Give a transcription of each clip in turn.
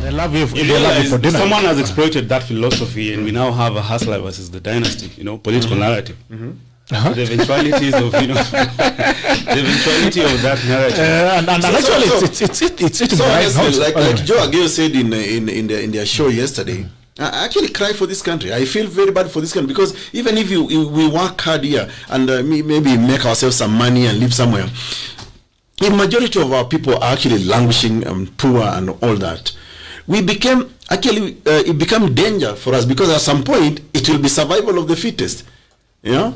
They love you for dinner. Someone has exploited that philosophy, and we now have a hustler versus the dynasty, political narrative. Uh-huh. The eventualities of the eventuality of that narrative, and actually it's so honestly, like Joe Ageo said in their show yesterday. I actually cry for this country. I feel very bad for this country because even if we work hard here and maybe make ourselves some money and live somewhere, the majority of our people are actually languishing and poor and all that. We became it became danger for us because at some point it will be survival of the fittest. Well,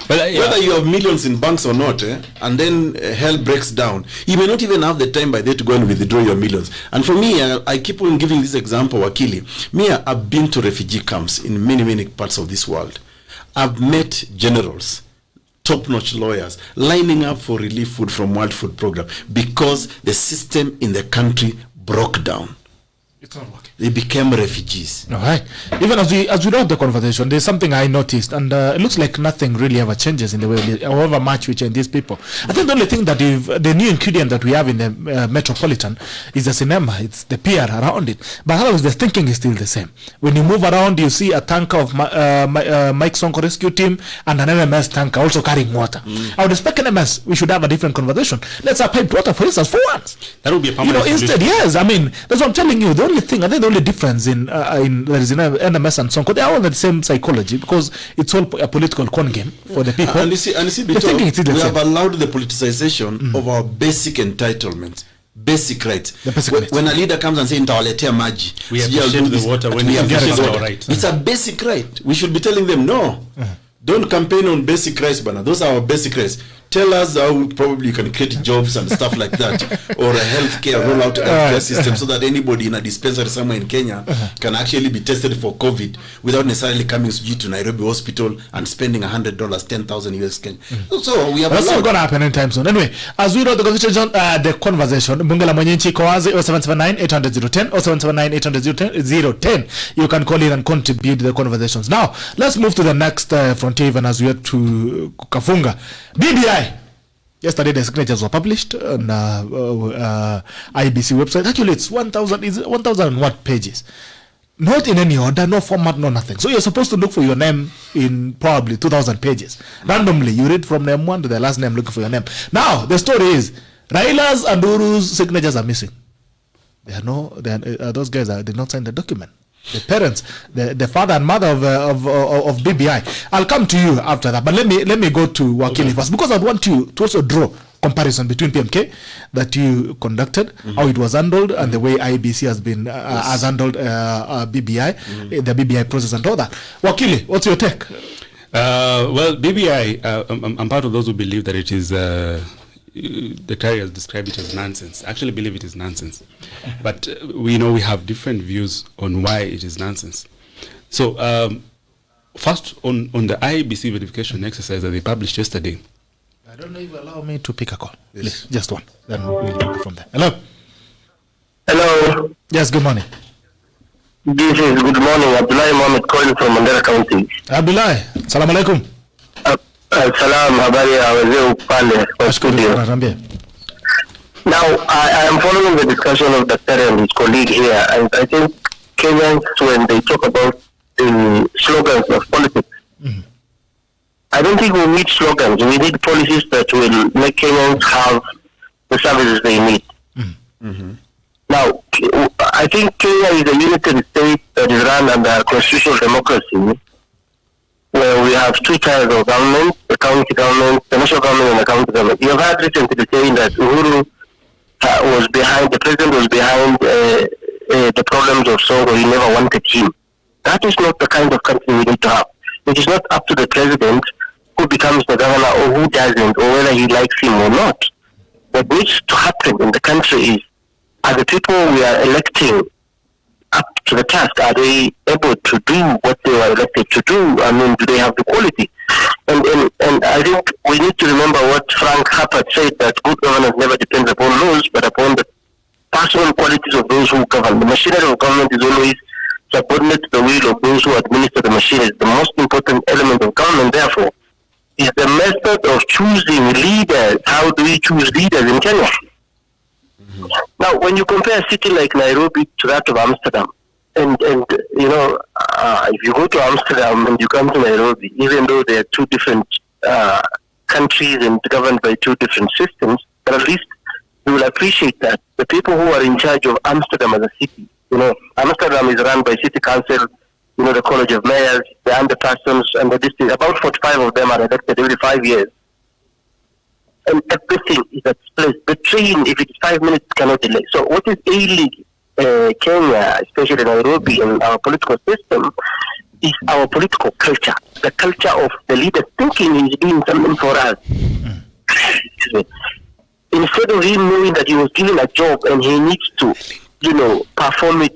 whether you have millions in banks or not, and then hell breaks down, you may not even have the time by day to go and withdraw your millions. And for me, I keep on giving this example, Wakili. I've been to refugee camps in many parts of this world. I've met generals, top-notch lawyers, lining up for relief food from World Food Program because the system in the country broke down. It's not working. They became refugees. All right. Even as we wrap the conversation, there's something I noticed, and it looks like nothing really ever changes in the way, however much we change these people. I think the only thing that the new ingredient that we have in the metropolitan is the cinema. It's the PR around it. But otherwise, the thinking is still the same. When you move around, you see a tanker of Mike Sonko rescue team and an NMS tanker also carrying water. I would expect NMS, we should have a different conversation. Let's have piped water, for instance, for once. That would be a permanent instead, yes. I mean, that's what I'm telling you. The only thing, I think the only difference in there is in NMS and Sonko, they are all the same psychology because it's all a political con game for the people. And you see, we have allowed the politicization of our basic entitlements, basic rights. When a leader comes and says, "Ntawaletea maji," we appreciate the water when we appreciate the right. It's a basic right. We should be telling them, no, don't campaign on basic rights, Bana. Those are our basic rights. Tell us how probably you can create jobs and stuff like that, or a healthcare rollout healthcare system so that anybody in a dispensary somewhere in Kenya can actually be tested for COVID without necessarily coming to Nairobi hospital and spending $100, 10,000 US Kenya. So we have. That's not going to happen anytime soon. Anyway, as we wrote the conversation, Bungala Mwenyenchi Kowazi 0779-800-010 or 0779-800-010. You can call in and contribute to the conversations. Now, let's move to the next frontier, even as we head to Kafunga. BBI. Yesterday, the signatures were published on IBC website. Actually, it's 1,000 what pages? Not in any order, no format, no nothing. So you're supposed to look for your name in probably 2,000 pages. Randomly, you read from name 1 to the last name looking for your name. Now, the story is, Raila's and Uru's signatures are missing. Those guys did not sign the document. The parents, the father and mother of BBI. I'll come to you after that, but let me go to Wakili first, because I want you to also draw comparison between PMK that you conducted, how it was handled, and the way IBC has been has handled BBI, the BBI process and all that. Wakili, what's your take? Well, BBI, I'm part of those who believe that it is. The carriers describe it as nonsense. I actually believe it is nonsense, but we have different views on why it is nonsense. So first on the IBC verification exercise that they published yesterday. I don't know if you allow me to pick a call. Please, just one. Then we'll go from there. Hello. Hello. Yes, good morning. This is good morning. Abdullah Mohammed calling from Mandera County. Abdullah, salam alaikum. Salam, habari ya wazee upande wa studio. Now, I am following the discussion of Dr. and his colleague here, and I think Kenyans, when they talk about the slogans of politics, I don't think we need slogans. We need policies that will make Kenyans have the services they need. Now, I think Kenya is a united state that is run under constitutional democracy, where we have two tiers of government, the county government, the national government, and the county government. You have heard recently saying that Uhuru the president was behind the problems of Sonko. He never wanted him. That is not the kind of country we need to have. It is not up to the president who becomes the governor or who doesn't, or whether he likes him or not. What needs to happen in the country is, are the people we are electing up to the task? Are they able to do what they were elected to do? I mean, do they have the quality? And I think we need to remember what Frank Harper said, that good governance never depends upon laws, but upon the personal qualities of those who govern. The machinery of government is always subordinate to the will of those who administer the machinery. The most important element of government, therefore, is the method of choosing leaders. How do we choose leaders in Kenya? Now, Now, when you compare a city like Nairobi to that of Amsterdam, and if you go to Amsterdam and you come to Nairobi, even though they are two different countries and governed by two different systems, but at least you will appreciate that the people who are in charge of Amsterdam as a city, Amsterdam is run by city council, the college of mayors, the underpersons, and the district. About 45 of them are elected every 5 years. And everything is at place. The train, if it's 5 minutes, cannot delay. So what is ailing Kenya, especially Nairobi, and our political system, is our political culture. The culture of the leader thinking he's doing something for us. Instead of him knowing that he was given a job and he needs to, perform it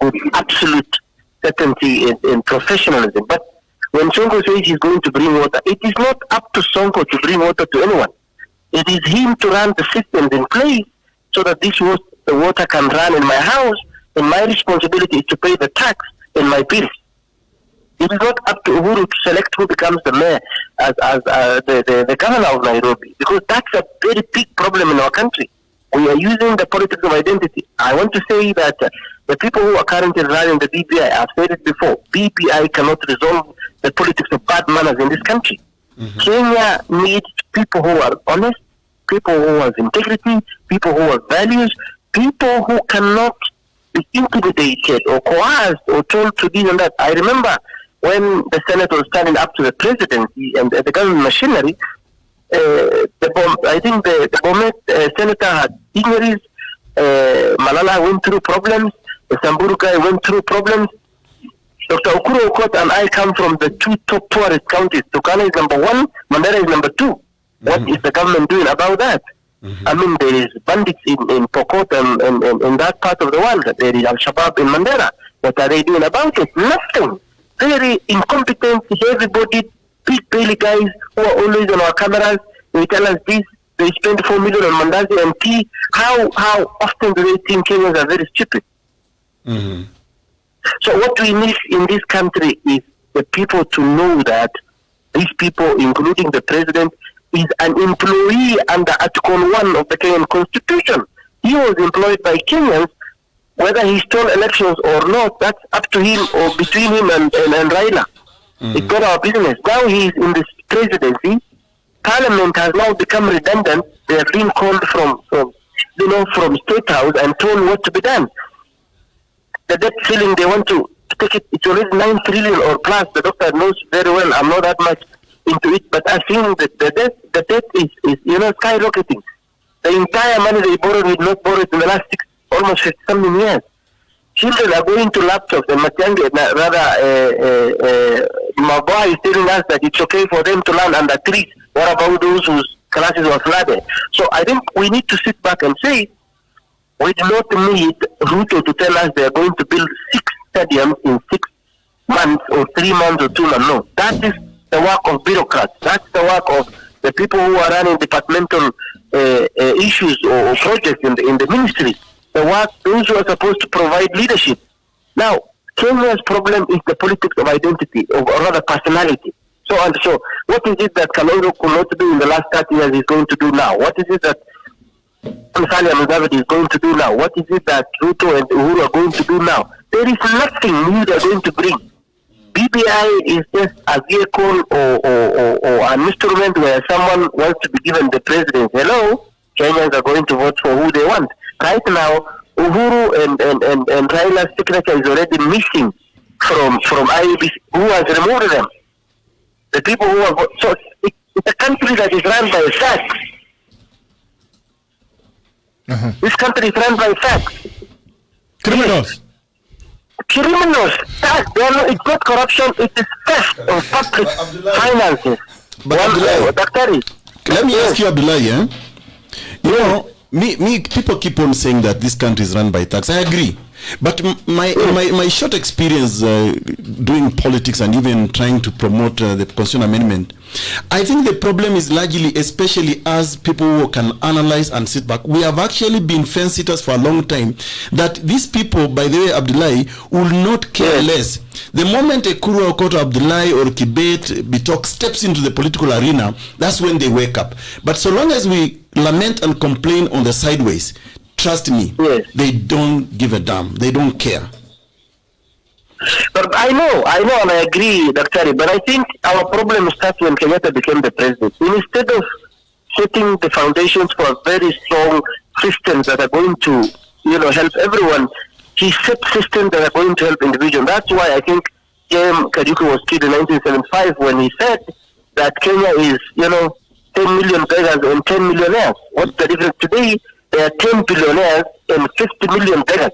with absolute certainty and professionalism. But when Sonko says he's going to bring water, it is not up to Sonko to bring water to anyone. It is him to run the systems in place so that the water can run in my house, and my responsibility is to pay the tax in my bills. It is not up to Uhuru to select who becomes the mayor as the governor of Nairobi, because that's a very big problem in our country. We are using the politics of identity. I want to say that the people who are currently running the BBI, I've said it before, BBI cannot resolve the politics of bad manners in this country. Mm-hmm. Kenya needs people who are honest, people who have integrity, people who have values, people who cannot be intimidated or coerced or told to this and that. I remember when the Senate was standing up to the presidency and the government machinery, I think the Bomet senator had injuries, Malala went through problems, the Samburu guy went through problems. Dr. EKURU AUKOT and I come from the two top tourist counties. Turkana is number 1, Mandera is number 2. Mm-hmm. What is the government doing about that? Mm-hmm. I mean, there is bandits in Pokot and in that part of the world. There is Al-Shabaab in Mandera. What are they doing about it? Nothing. Very incompetent, heavy-bodied, big belly guys who are always on our cameras. They tell us this. They spend 4 million on Mandazi and tea. How often do they think Kenyans are very stupid? Mm-hmm. So what we need in this country is the people to know that these people, including the president, is an employee under Article 1 of the Kenyan Constitution. He was employed by Kenyans. Whether he stole elections or not, that's up to him or between him and Raila. Mm-hmm. It's not our business. Now he is in this presidency. Parliament has now become redundant. They have been called from State House and told what to be done. The debt ceiling, they want to take it. It's already 9 trillion or plus. The doctor knows very well. I'm not that much into it, but I think that the debt is skyrocketing. The entire money they borrowed will not borrow it in the last almost 50-something years. Children are going to laptops, and my boy is telling us that it's okay for them to learn under trees. What about those whose classes were flooded? So I think we need to sit back and say, we do not need Ruto to tell us they are going to build 6 stadiums in 6 months or 3 months or 2 months. No, that is the work of bureaucrats. That's the work of the people who are running departmental issues or projects in the ministries. The work, those who are supposed to provide leadership. Now, Kenya's problem is the politics of identity, or rather personality. So, what is it that Kalonzo could not do in the last 30 years is going to do now? What is it that Musalia Mudavadi is going to do now? What is it that Ruto and Uhuru are going to do now? There is nothing new they are going to bring. BBI is just a vehicle or an instrument where someone wants to be given the presidency. Hello, Kenyans are going to vote for who they want. Right now, Uhuru and Raila's signature is already missing from IEBC. Who has removed them? The people who are so it's a country that is run by facts. Uh-huh. This country is run by facts. Criminals. Tax. It's not corruption. It is theft of public finances. But let me ask you, Abdullah. Me, people keep on saying that this country is run by tax. I agree. But my short experience doing politics and even trying to promote the Constitution Amendment, I think the problem is largely, especially as people who can analyze and sit back, we have actually been fence-sitters for a long time, that these people, by the way, Abdullahi, will not care less. The moment EKURU AUKOT, Abdullahi or Kibet, Bitok steps into the political arena, that's when they wake up. But so long as we lament and complain on the sideways, Trust me, yes, they don't give a damn. They don't care. But I know, and I agree, Dr. But I think our problem starts when Kenyatta became the president. Instead of setting the foundations for a very strong systems that are going to, help everyone, he set systems that are going to help individuals. That's why I think J.M. Kajuku was killed in 1975 when he said that Kenya is, 10 million beggars and 10 millionaires. What's the difference? Today, there are 10 billionaires and 50 million beggars.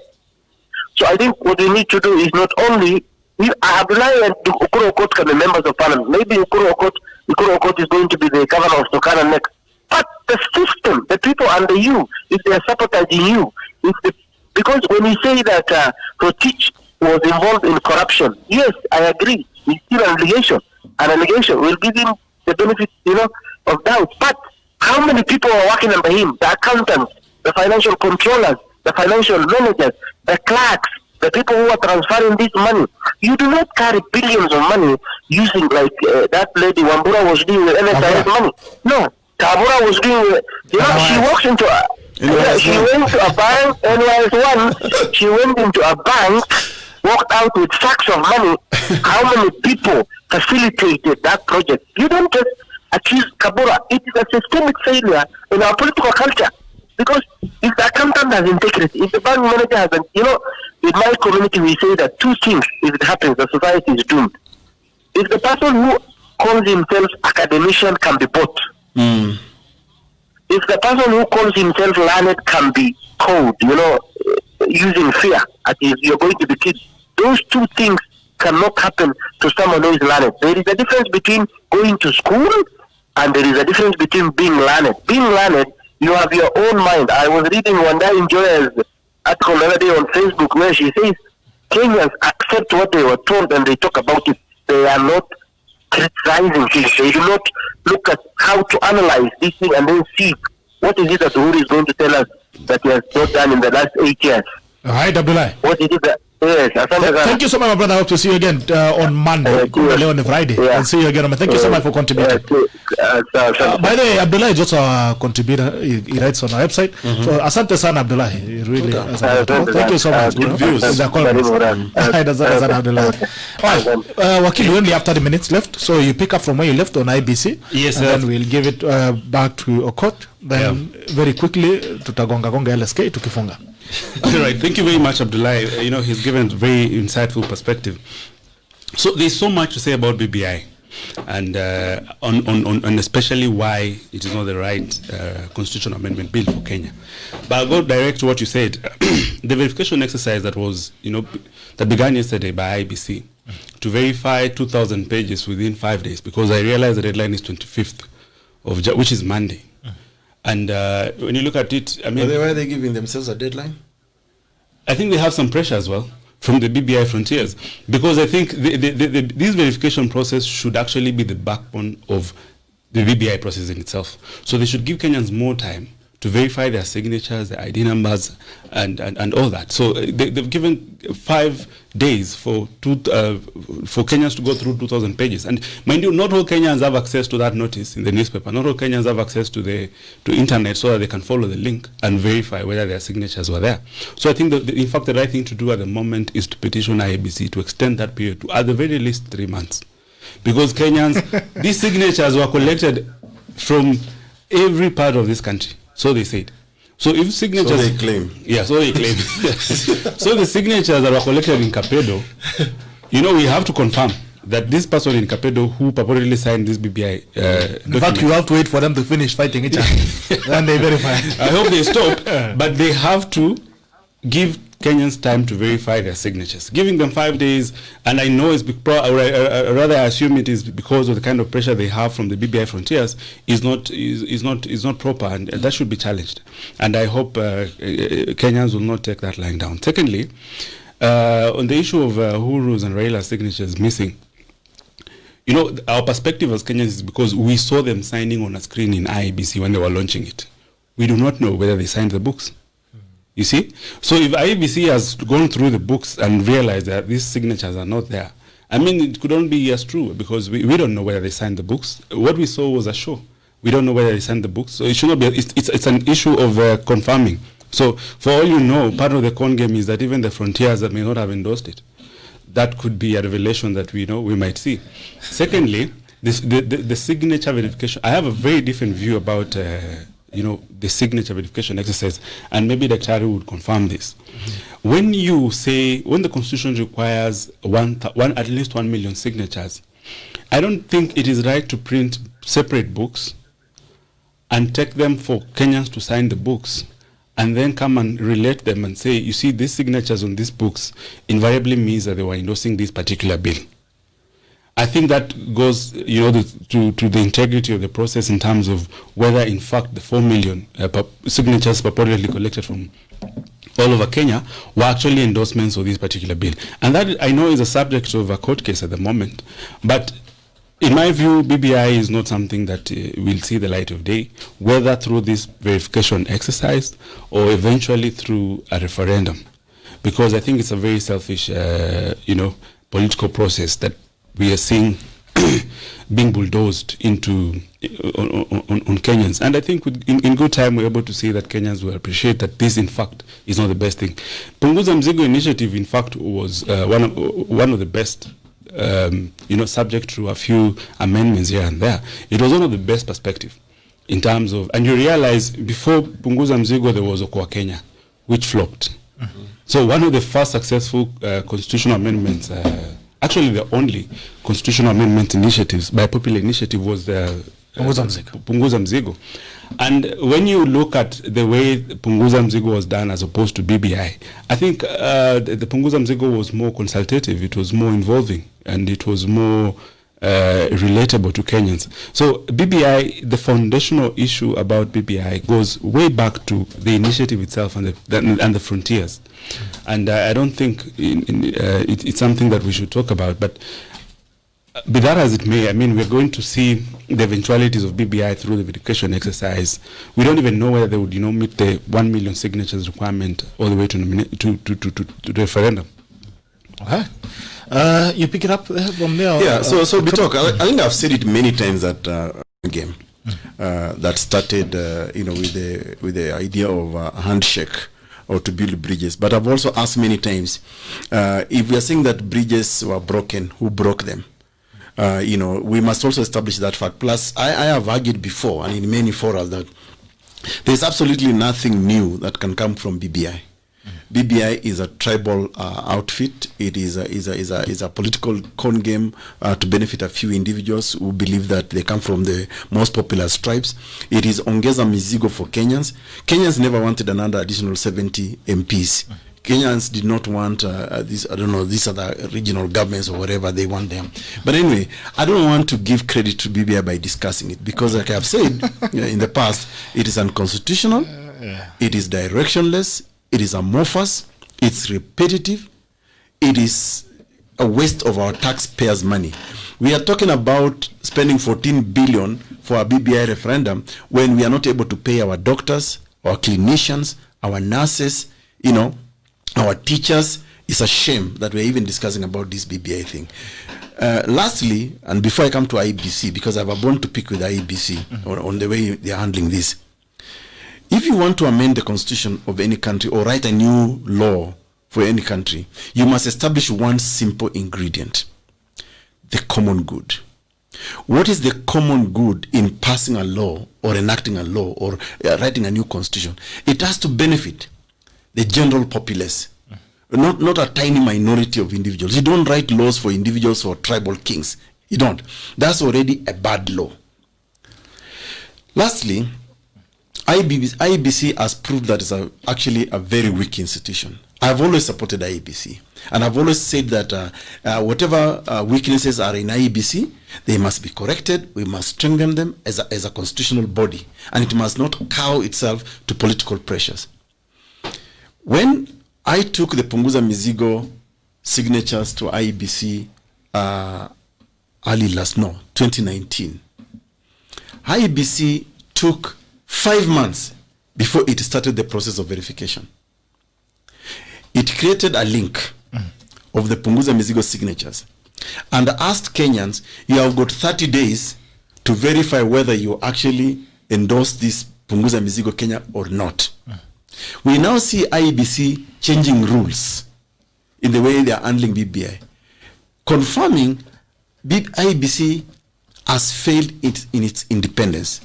So I think what we need to do is not only, Abdullah and EKURU AUKOT can be members of parliament. Maybe EKURU AUKOT is going to be the governor of Turkana next. But the system, the people under you, if they are sabotaging you, because when you say that Rotich was involved in corruption, yes, I agree. It's still an allegation. An allegation will give him the benefit, of doubt. But how many people are working under him? The accountants, the financial controllers, the financial managers, the clerks, the people who are transferring this money. You do not carry billions of money using like that lady Wambura was doing with NSIS money. No, Tabura was doing. She walks into she went to a bank. NYS1. She went into a bank, walked out with sacks of money. How many people facilitated that project? You don't just accuse Kabura. It is a systemic failure in our political culture. Because if the accountant has integrity, if the bank manager has, in my community we say that two things, if it happens, the society is doomed. If the person who calls himself academician can be bought, if the person who calls himself learned can be called, using fear, as if you're going to be killed, those two things cannot happen to someone who is learned. There is a difference between going to school and there is a difference between being learned. Being learned, you have your own mind. I was reading Wanda Enjoyer's article the other day on Facebook where she says Kenyans accept what they were told and they talk about it. They are not criticizing things. They do not look at how to analyze this thing and then see what is it that Uhuru is going to tell us that he has not done in the last 8 years. Hi, Abdullah. What is it that... Yes, thank you so much, my brother. I hope to see you again on Monday, on Friday. Yeah. I'll see you again. Thank you so much for contributing. By the way, Abdullah is also a contributor. He writes on our website. So, asante sana, Abdullah. Really, thank you so much. Good views. Wakil, we only have 30 minutes left. So, you pick up from where you left on IBC. Yes, and then we'll give it back to AUKOT. Then, very quickly, tutagonga LSK tukifunga. All right, thank you very much, Abdullah. He's given a very insightful perspective. So there's so much to say about BBI, and on especially why it is not the right constitutional amendment bill for Kenya. But I'll go direct to what you said. The verification exercise that was, that began yesterday by IBC to verify 2,000 pages within 5 days, because I realized the deadline is 25th of which is Monday. And when you look at it, I mean... Why are they giving themselves a deadline? I think they have some pressure as well from the BBI frontiers, because I think this verification process should actually be the backbone of the BBI process in itself. So they should give Kenyans more time to verify their signatures, their ID numbers, and all that. So they've given 5 days for Kenyans to go through 2,000 pages. And mind you, not all Kenyans have access to that notice in the newspaper. Not all Kenyans have access to internet so that they can follow the link and verify whether their signatures were there. So I think that in fact the right thing to do at the moment is to petition IEBC to extend that period to at the very least 3 months. Because Kenyans, these signatures were collected from every part of this country. So they said. So if signatures... So they claim. Yeah, so they claim. So the signatures that were collected in Kapedo, we have to confirm that this person in Kapedo who purportedly signed this BBI in fact, you have to wait for them to finish fighting each other. Then they verify. I hope they stop. But they have to give Kenyans time to verify their signatures. Giving them 5 days, and I know it's rather I assume it is because of the kind of pressure they have from the BBI frontiers, is not proper, and that should be challenged. And I hope Kenyans will not take that lying down. Secondly, on the issue of Uhuru's and Raila's signatures missing, our perspective as Kenyans is because we saw them signing on a screen in IEBC when they were launching it. We do not know whether they signed the books. You see? So if IEBC has gone through the books and realized that these signatures are not there, I mean, it could only be as true, because we don't know whether they signed the books. What we saw was a show. We don't know whether they signed the books. So it should not be, it's an issue of confirming So for all you know, part of the con game is that even the frontiers that may not have endorsed it, that could be a revelation that we might see. Secondly, the signature verification. I have a very different view about the signature verification exercise, and maybe Dr. Ari would confirm this. When the Constitution requires at least 1 million signatures, I don't think it is right to print separate books and take them for Kenyans to sign the books, and then come and relate them and say, you see, these signatures on these books invariably means that they were endorsing this particular bill. I think that goes, to the integrity of the process in terms of whether, in fact, the 4 million signatures purportedly collected from all over Kenya were actually endorsements of this particular bill. And that, I know, is a subject of a court case at the moment. But in my view, BBI is not something that will see the light of day, whether through this verification exercise or eventually through a referendum. Because I think it's a very selfish, political process that we are seeing being bulldozed into on Kenyans. And I think in good time we're able to see that Kenyans will appreciate that this, in fact, is not the best thing. Punguza Mzigo initiative, in fact, was one of the best, subject to a few amendments here and there. It was one of the best perspective in terms of, and you realize before Punguza Mzigo there was Okoa Kenya, which flopped. Mm-hmm. So one of the first successful constitutional amendments, actually the only constitutional amendment initiatives by popular initiative, was the Punguza Mzigo. And when you look at the way Punguza Mzigo was done as opposed to BBI, I think the Punguza Mzigo was more consultative, it was more involving, and it was more relatable to Kenyans. So BBI, the foundational issue about BBI goes way back to the initiative itself and the frontiers. And I don't think it's something that we should talk about. But be that as it may, I mean, we're going to see the eventualities of BBI through the verification exercise. We don't even know whether they would, meet the 1 million signatures requirement all the way to the referendum. Okay. You pick it up from there? Yeah, so Bitok, I think I've said it many times that game that started, with the idea of a handshake or to build bridges. But I've also asked many times, if we are saying that bridges were broken, who broke them? We must also establish that fact. Plus, I have argued before, and in many forums, that there's absolutely nothing new that can come from BBI. BBI is a tribal outfit. It is a political con game to benefit a few individuals who believe that they come from the most populous tribes. It is ongeza mizigo for Kenyans. Kenyans never wanted another additional 70 MPs. Kenyans did not want these other regional governments or whatever they want them. But anyway, I don't want to give credit to BBI by discussing it, because like I've said in the past, it is unconstitutional, it is directionless, it is amorphous, it's repetitive, it is a waste of our taxpayers' money. We are talking about spending 14 billion for a BBI referendum when we are not able to pay our doctors, our clinicians, our nurses, our teachers. It's a shame that we're even discussing about this BBI thing. Lastly, and before I come to IEBC, because I have a bone to pick with IEBC on the way they're handling this, if you want to amend the constitution of any country or write a new law for any country, you must establish one simple ingredient: the common good. What is the common good in passing a law or enacting a law or writing a new constitution? It has to benefit the general populace, not a tiny minority of individuals. You don't write laws for individuals or tribal kings. You don't. That's already a bad law. Lastly, IEBC has proved that it's actually a very weak institution. I've always supported IEBC, and I've always said that whatever weaknesses are in IEBC, they must be corrected. We must strengthen them as a constitutional body, and it must not cow itself to political pressures. When I took the Punguza Mizigo signatures to IEBC 2019, IEBC took 5 months before it started the process of verification. It created a link of the Punguza Mizigo signatures and asked Kenyans, you have got 30 days to verify whether you actually endorse this Punguza Mizigo Kenya or not. We now see IEBC changing rules in the way they are handling BBI, confirming IEBC has failed in its independence.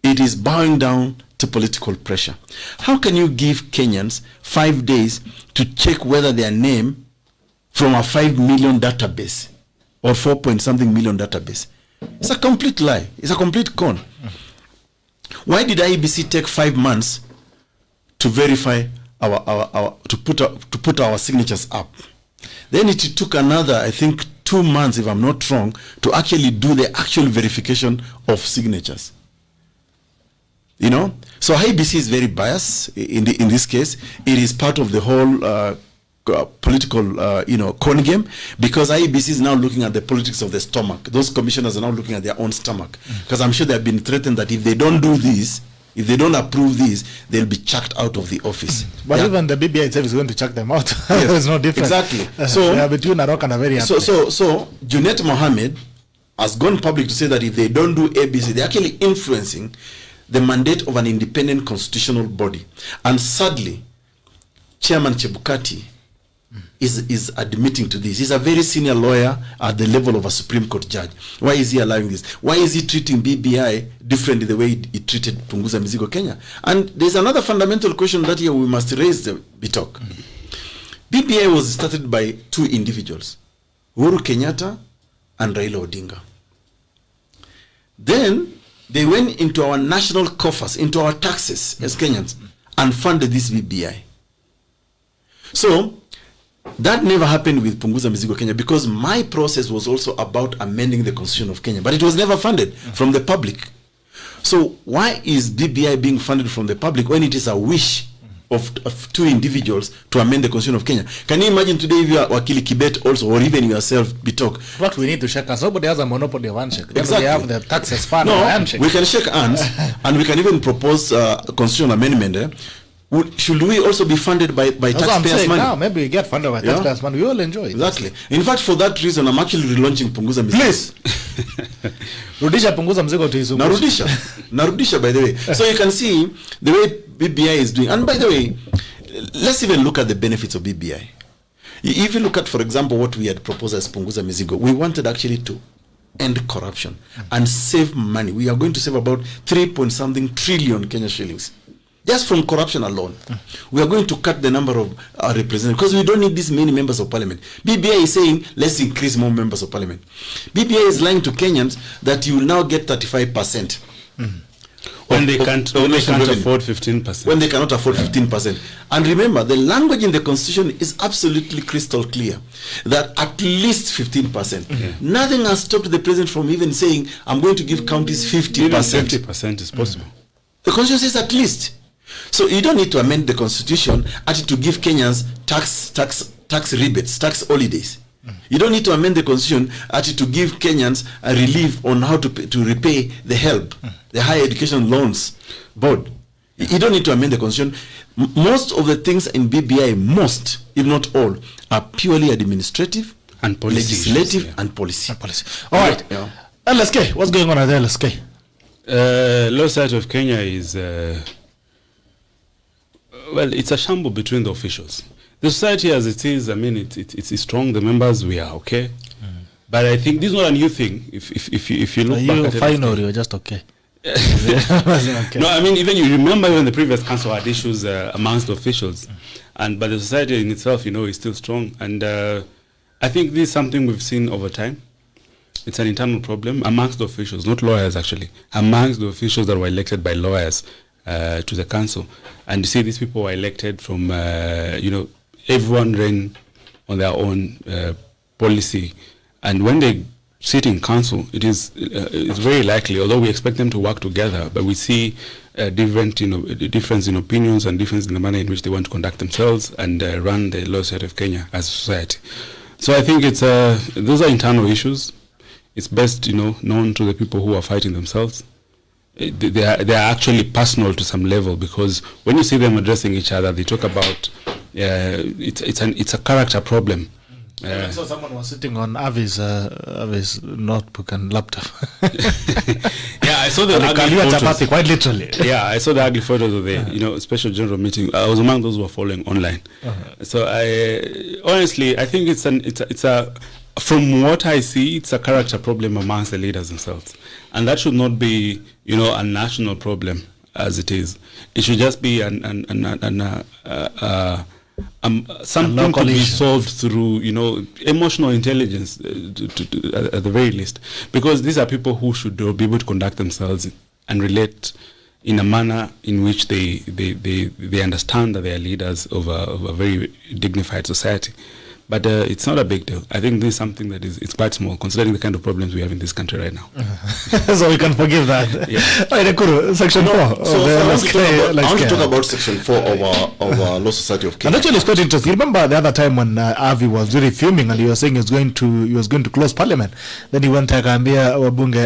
It is bowing down to political pressure. How can you give Kenyans 5 days to check whether their name from a 5 million database or 4 point something million database? It's a complete lie. It's a complete con. Why did IEBC take 5 months to verify to put our signatures up? Then it took another, I think, 2 months, if I'm not wrong, to actually do the actual verification of signatures. You know, so IEBC is very biased in this case. It is part of the whole political, con game, because IEBC is now looking at the politics of the stomach. Those commissioners are now looking at their own stomach, because I'm sure they have been threatened that if they don't do this, if they don't approve this, they'll be chucked out of the office. But even the BBI itself is going to chuck them out. Yes. There's no difference. Exactly. So they are between a rock and a very hard place. So Junet Mohammed has gone public to say that if they don't do ABC, they're actually influencing the mandate of an independent constitutional body. And sadly, Chairman Chebukati is admitting to this. He's a very senior lawyer at the level of a Supreme Court judge. Why is he allowing this? Why is he treating BBI differently the way he treated Punguza Mizigo Kenya? And there's another fundamental question that here we must raise the talk. BBI was started by 2 individuals, Uhuru Kenyatta and Raila Odinga. Then they went into our national coffers, into our taxes as Kenyans, and funded this BBI. So that never happened with Punguza Mizigo Kenya, because my process was also about amending the Constitution of Kenya, but it was never funded from the public. So why is BBI being funded from the public when it is a wish of 2 individuals to amend the Constitution of Kenya? Can you imagine today if you are Wakili Kibet also, or even yourself, Bitok? What we need to shake hands. Nobody has a monopoly of handshake. Exactly. They have the taxes fund no, or handshake. We can shake hands and we can even propose a constitutional amendment. Should we also be funded by taxpayers' money? Now, maybe we get funded by taxpayers' money. We all enjoy it. Exactly. In fact, for that reason, I'm actually relaunching Punguza Mizigo. Please. Rudisha Punguza Mizigo to Izumu. Narudisha, by the way. So you can see the way BBI is doing. And by the way, let's even look at the benefits of BBI. If you look at, for example, what we had proposed as Punguza Mizigo, we wanted actually to end corruption and save money. We are going to save about 3.something trillion Kenya shillings. Just from corruption alone. We are going to cut the number of representatives, because we don't need this many members of parliament. BBI is saying, let's increase more members of parliament. BBI is lying to Kenyans that you will now get 35%. When they can't afford 15%. When they cannot afford 15%. And remember, the language in the Constitution is absolutely crystal clear, that at least 15%. Nothing has stopped the president from even saying, I'm going to give counties 50%. Even 50% is possible. The Constitution says at least. So you don't need to amend the Constitution actually to give Kenyans tax rebates, tax holidays. You don't need to amend the Constitution actually to give Kenyans a relief on how to repay the HELB, the Higher Education Loans Board. You don't need to amend the Constitution. Most of the things in BBI, most, if not all, are purely administrative, and policy legislative, and policy. All right. Yeah. LSK, what's going on at the LSK? Law Society of Kenya is, it's a shamble between the officials. The society as it is, I mean, it's strong. The members, we are okay. But I think this is not a new thing. If you look back at it. Fine or you're just okay? Okay. No, I mean, even you remember when the previous council had issues amongst the officials. But the society in itself, is still strong. And I think this is something we've seen over time. It's an internal problem amongst the officials, not lawyers actually, amongst the officials that were elected by lawyers to the council. And you see these people were elected from, everyone ran on their own policy. And when they sit in council, it's very likely, although we expect them to work together, but we see difference in opinions and difference in the manner in which they want to conduct themselves and run the Law Society of Kenya as a society. So I think those are internal issues. It's best, known to the people who are fighting themselves. They are actually personal to some level, because when you see them addressing each other, they talk about it's a character problem. So someone was sitting on Avi's notebook and laptop. Yeah, saw the And ugly Kalia photos. chapati, quite literally. Yeah, I saw the ugly photos of the special general meeting. I was among those who were following online. So I honestly, I think it's a from what I see, it's a character problem amongst the leaders themselves, and that should not be a national problem as it is. It should just be something to be solved through emotional intelligence at the very least, because these are people who should be able to conduct themselves and relate in a manner in which they understand that they are leaders of a very dignified society. But it's not a big deal. I think this is something that it's quite small, considering the kind of problems we have in this country right now. So we can forgive that. Yeah. EKURU, Section 4. I want to talk about Section 4 of our Law Society of Kenya. And actually, it's quite interesting. You remember the other time when Avi was really fuming and he was saying he was going to close Parliament. Then he went akaambia wabunge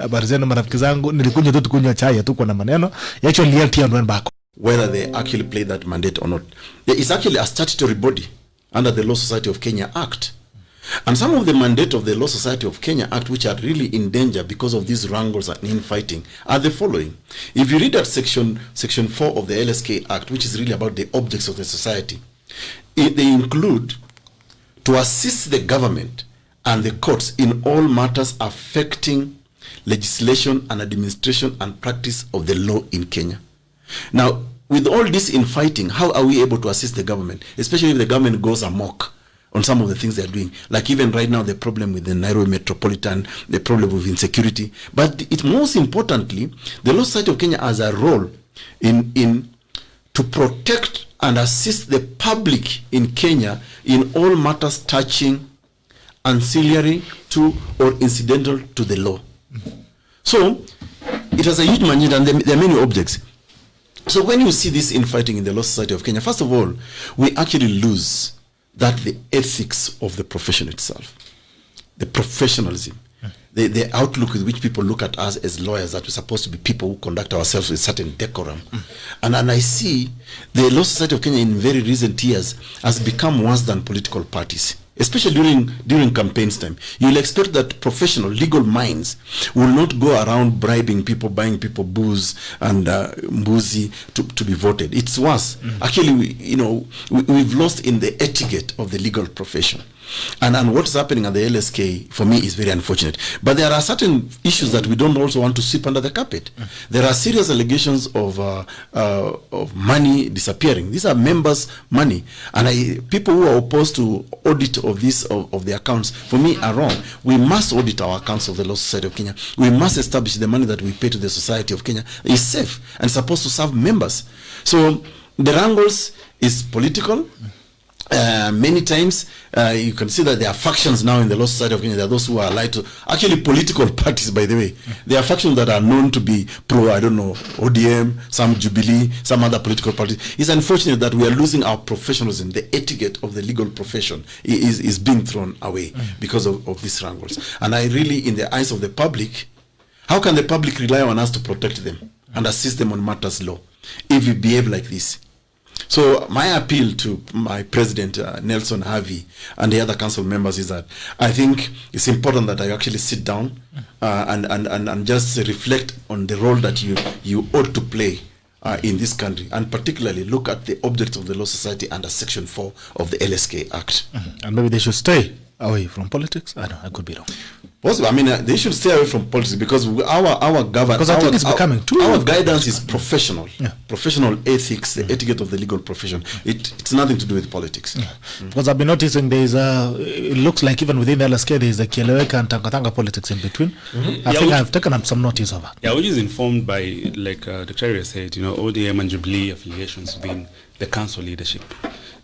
habari zenu marafiki zangu, nilikuja tu tukunywa chai hatuko na maneno. He actually yelled and went back. Whether they actually played that mandate or not, there is actually a statutory body under the Law Society of Kenya Act. And some of the mandate of the Law Society of Kenya Act, which are really in danger because of these wrangles and infighting, are the following. If you read at section 4 of the LSK Act, which is really about the objects of the society, they include to assist the government and the courts in all matters affecting legislation and administration and practice of the law in Kenya. Now, with all this infighting, how are we able to assist the government, especially if the government goes amok on some of the things they're doing? Like even right now, the problem with the Nairobi Metropolitan, the problem with insecurity. But most importantly, the Law Society of Kenya has a role in to protect and assist the public in Kenya in all matters touching ancillary to or incidental to the law. So it has a huge mandate, and there are many objects. So when you see this infighting in the Law Society of Kenya, first of all, we actually lose the ethics of the profession itself, the professionalism, the outlook with which people look at us as lawyers, that we're supposed to be people who conduct ourselves with certain decorum. And I see the Law Society of Kenya in very recent years has become worse than political parties, especially during campaigns time. You'll expect that professional legal minds will not go around bribing people, buying people booze and mbuzi to be voted. It's worse. Actually, we've lost in the etiquette of the legal profession. And what's happening at the LSK, for me, is very unfortunate. But there are certain issues that we don't also want to sweep under the carpet. There are serious allegations of money disappearing. These are members' money. And people who are opposed to audit of the accounts, for me, are wrong. We must audit our accounts of the Law Society of Kenya. We must establish the money that we pay to the Society of Kenya is safe and supposed to serve members. So the wrangles is political. Many times you can see that there are factions now in the Law Society of Kenya. There are those who are allied to actually political parties, by the way. There are factions that are known to be pro, I don't know, ODM, some Jubilee, some other political parties. It's unfortunate that we are losing our professionalism. The etiquette of the legal profession is being thrown away because of these wrangles. And I really, in the eyes of the public, how can the public rely on us to protect them and assist them on matters law if we behave like this? So my appeal to my president, Nelson Harvey, and the other council members is that I think it's important that I actually sit down and just reflect on the role that you ought to play in this country, and particularly look at the objects of the Law Society under Section 4 of the LSK Act. And maybe they should stay away from politics. I don't know, I could be wrong. Possible. I mean, they should stay away from politics because our government, because I think it's becoming too. Our guidance is professional, professional ethics, the etiquette of the legal profession. It's nothing to do with politics. Because I've been noticing there is it looks like even within the LSK there is a Kieleweka and Tangatanga politics in between. I think I've taken up some notice of that. Yeah, which is informed by, like Dr. Area said, ODM and Jubilee affiliations within the council leadership.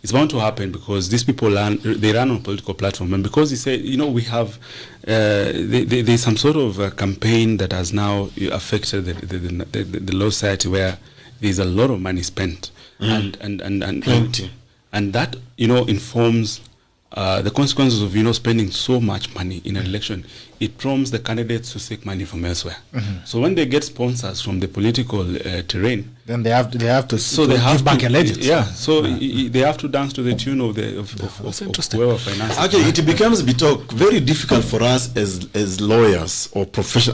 It's bound to happen because these people they run on a political platform, and because he said, we have there's some sort of campaign that has now affected the Law Society, where there's a lot of money spent, and that informs the consequences of spending so much money in an election, it prompts the candidates to seek money from elsewhere. So when they get sponsors from the political terrain, then they have to give back allegiance. Yeah, so they have to dance to the tune of whoever finances. Actually, it becomes very difficult for us as lawyers or a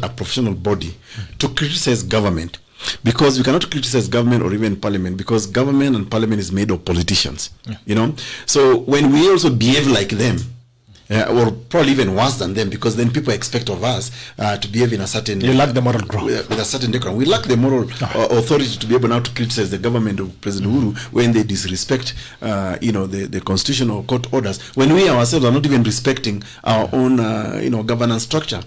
professional body to criticize government, because we cannot criticize government or even parliament, because government and parliament is made of politicians. So when we also behave like them, or probably even worse than them, because then people expect of us to behave in a certain... You lack the moral ground. With a certain decorum. We lack the moral authority to be able now to criticize the government of President Uhuru when they disrespect, the constitutional court orders, when we ourselves are not even respecting our own, governance structure.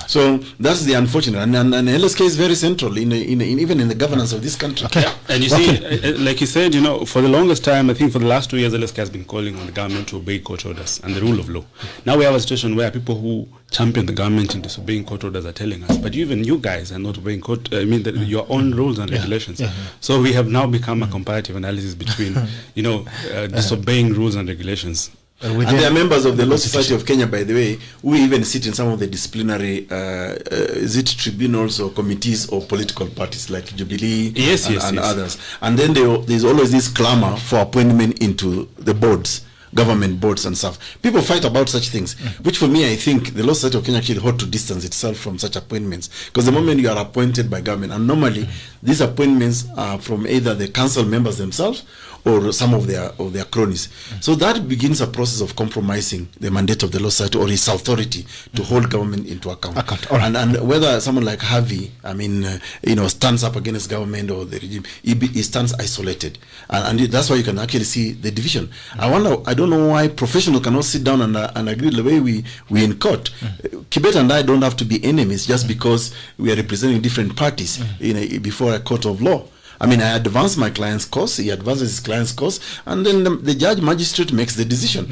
So that's the unfortunate. And LSK is very central even in the governance of this country. Okay. Yeah. And you see, like you said, for the longest time, I think for the last 2 years, LSK has been calling on the government to obey court orders and the rule of law. Now we have a situation where people who champion the government in disobeying court orders are telling us, but even you guys are not obeying your own rules and regulations. So we have now become a comparative analysis between, disobeying rules and regulations. And they are members of the Law Society of Kenya, by the way, who even sit in some of the disciplinary tribunals or committees of political parties like Jubilee and others. And then there's always this clamor for appointment into the boards, government boards and stuff. People fight about such things, which for me, I think the Law Society of Kenya actually ought to distance itself from such appointments, because the moment you are appointed by government, and normally these appointments are from either the council members themselves or some of their cronies. So that begins a process of compromising the mandate of the Law Society or its authority to hold government into account. And whether someone like Harvey, stands up against government or the regime, he stands isolated. And that's why you can actually see the division. I don't know why professionals cannot sit down and agree the way we in court. Kibet and I don't have to be enemies just because we are representing different parties before a court of law. I advance my client's cause, he advances his client's cause, and then the judge magistrate makes the decision.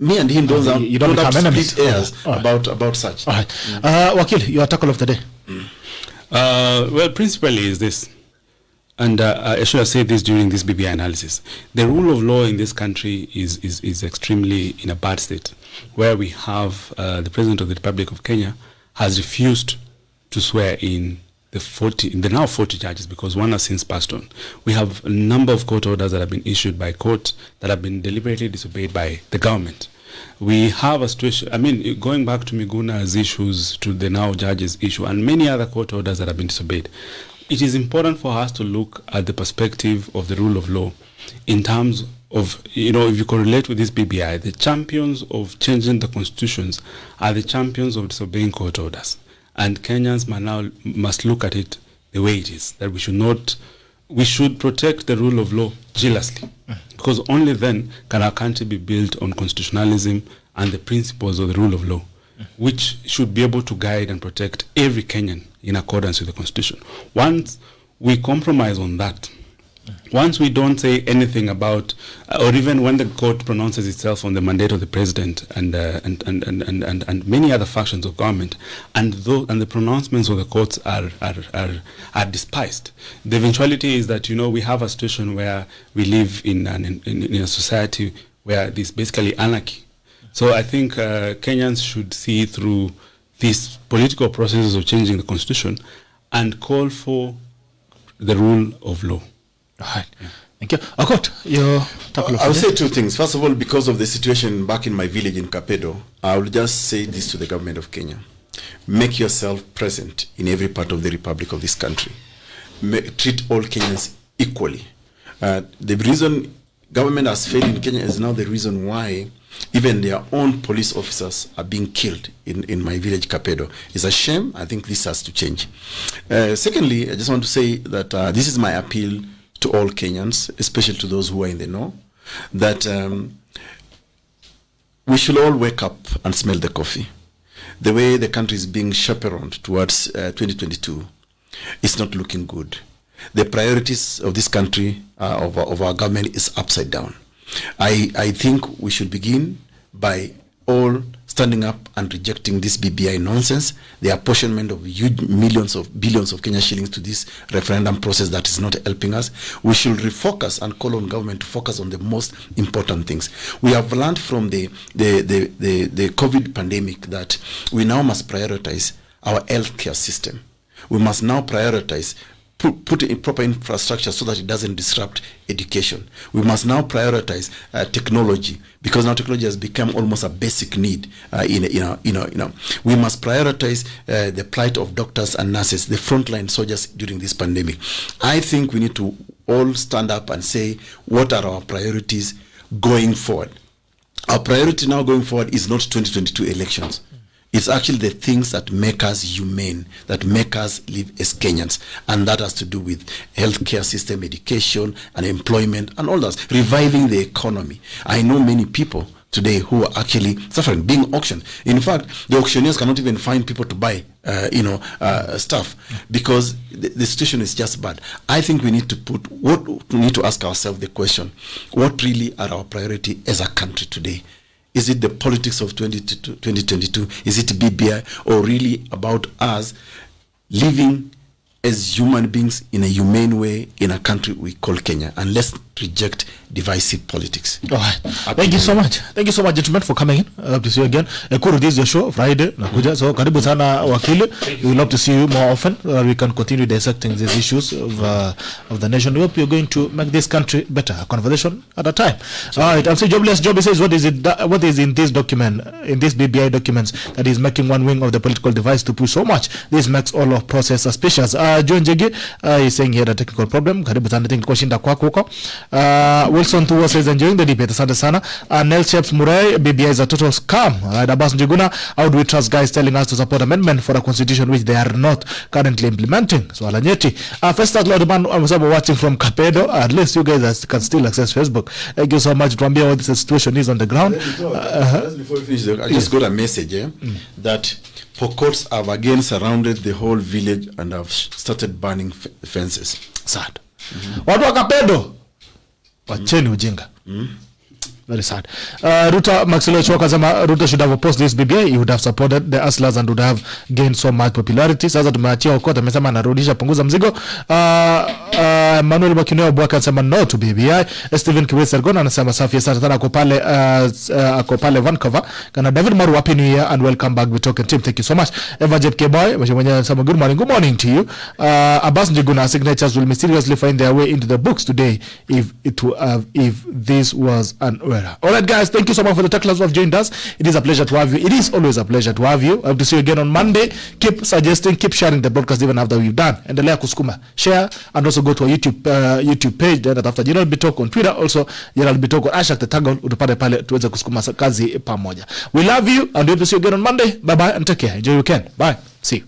Me and him don't have to split hairs about such. All right. Wakil, your tackle of the day. Well, principally is this, and I should have said this during this BBI analysis. The rule of law in this country is extremely in a bad state, where we have the President of the Republic of Kenya has refused to swear in the now 40 judges, because one has since passed on. We have a number of court orders that have been issued by court that have been deliberately disobeyed by the government. We have a situation, going back to Miguna's issues, to the now judges issue, and many other court orders that have been disobeyed. It is important for us to look at the perspective of the rule of law in terms of, if you correlate with this BBI, the champions of changing the constitutions are the champions of disobeying court orders. And Kenyans must look at it the way it is, that we should protect the rule of law jealously, because only then can our country be built on constitutionalism and the principles of the rule of law, which should be able to guide and protect every Kenyan in accordance with the constitution. Once we compromise on that, once we don't say anything about, or even when the court pronounces itself on the mandate of the president and many other factions of government, and the pronouncements of the courts are despised, the eventuality is that we have a situation where we live in a society where there's basically anarchy. So I think Kenyans should see through these political processes of changing the constitution and call for the rule of law. Right. Thank you. Aukot, your tackle of I will say two things. First of all, because of the situation back in my village in Kapedo, I will just say this to the government of Kenya. Make yourself present in every part of the republic of this country. Treat all Kenyans equally. The reason government has failed in Kenya is now the reason why even their own police officers are being killed in my village, Kapedo. It's a shame. I think this has to change. Secondly, I just want to say that this is my appeal to all Kenyans, especially to those who are in the know, that we should all wake up and smell the coffee. The way the country is being chaperoned towards 2022 is not looking good. The priorities of this country, of our government, is upside down. I think we should begin by all standing up and rejecting this BBI nonsense, the apportionment of huge billions of Kenya shillings to this referendum process that is not helping us. We should refocus and call on government to focus on the most important things. We have learned from the COVID pandemic that we now must prioritize our healthcare system. We must now prioritize put in proper infrastructure so that it doesn't disrupt education. We must now prioritize technology, because now technology has become almost a basic need. We must prioritize the plight of doctors and nurses, the frontline soldiers during this pandemic. I think we need to all stand up and say, what are our priorities going forward? Our priority now going forward is not 2022 elections. It's actually the things that make us humane, that make us live as Kenyans. And that has to do with healthcare system, education, and employment, and all that. Reviving the economy. I know many people today who are actually suffering, being auctioned. In fact, the auctioneers cannot even find people to buy stuff, because the situation is just bad. I think we need to ask ourselves the question, what really are our priority as a country today? Is it the politics of 2022? Is it BBI? Or really about us living as human beings in a humane way in a country we call Kenya? And let's reject divisive politics. All right. Thank you so much. Thank you so much, gentlemen, for coming in. Love to see you again. EKURU, this is your show, Friday. So, karibu sana wakili. We would love to see you more often. We can continue dissecting these issues of the nation. We hope you're going to make this country better. A conversation at a time. All right. I'm saying Jobless Joby says, what is in this document, in this BBI documents, that is making one wing of the political device to push so much? This makes all of process suspicious. John Jegi is saying he had a technical problem. Karibu sana, think kushinda kwako huko. Wilson Tuwa says enjoying the debate. Asante sana. Nel Sheps Murai, BBI is a total scam. Abbas Njuguna, how do we trust guys telling us to support amendment for a constitution which they are not currently implementing? So Alanyeti. First Lordman, I'm watching from Capedo. At least you guys can still access Facebook. Thank you so much. Tuambia what the situation is on the ground. Just before we finish, I just got a message that Pokots have again surrounded the whole village and have started burning fences. Sad. Watu wa Capedo, wacheni ujinga. Very sad. Ruta Maxilo Choka Zama, Ruta should have opposed this BBI. He would have supported the Aslas and would have gained so much popularity. Sasa tumeachia Okot amesema anarudisha punguza mzigo. Emmanuel Bwaka anasema no to BBI. Steven Kiwesa Ergon anasema safi sana sana ako pale Vancouver. Kana David Maru, happy new year and welcome back with Talking Team. Thank you so much. Eva Jet Keboy mwenye anasema good morning to you. Abbas Njuguna, signatures will mysteriously find their way into the books today if this was an all right, guys, thank you so much for the tacklers who have joined us. It is a pleasure to have you. It is always a pleasure to have you. I hope to see you again on Monday. Keep suggesting, keep sharing the broadcast even after we've done. Endelea kusukuma, share, and also go to our YouTube page. Then after General Bitok on Twitter, also General Bitok on #THETACKLE, utapate pale tuweze kusukuma kazi pamoja. We love you and we hope to see you again on Monday. Bye bye and take care. Enjoy your weekend. Bye. See you.